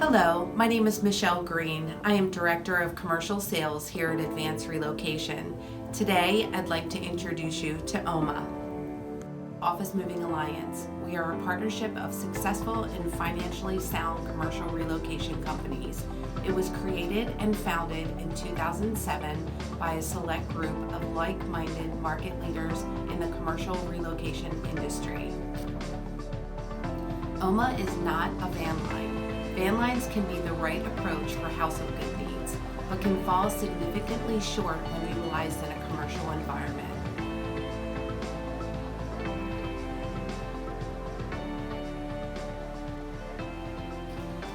Hello, my name is Michelle Green. I am Director of Commercial Sales here at Advance Relocation. Today, I'd like to introduce you to OMA, Office Moving Alliance. We are a partnership of successful and financially sound commercial relocation companies. It was created and founded in 2007 by a select group of like-minded market leaders in the commercial relocation industry. OMA is not a van line. Van lines can be the right approach for household good needs, but can fall significantly short when utilized in a commercial environment.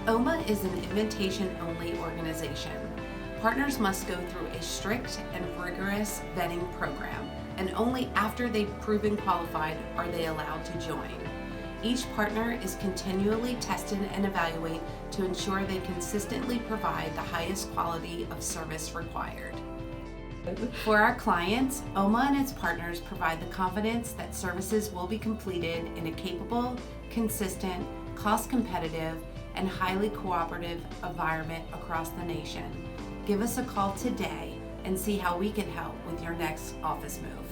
OMA is an invitation-only organization. Partners must go through a strict and rigorous vetting program, and only after they've proven qualified are they allowed to join. Each partner is continually tested and evaluated to ensure they consistently provide the highest quality of service required. For our clients, OMA and its partners provide the confidence that services will be completed in a capable, consistent, cost-competitive, and highly cooperative environment across the nation. Give us a call today and see how we can help with your next office move.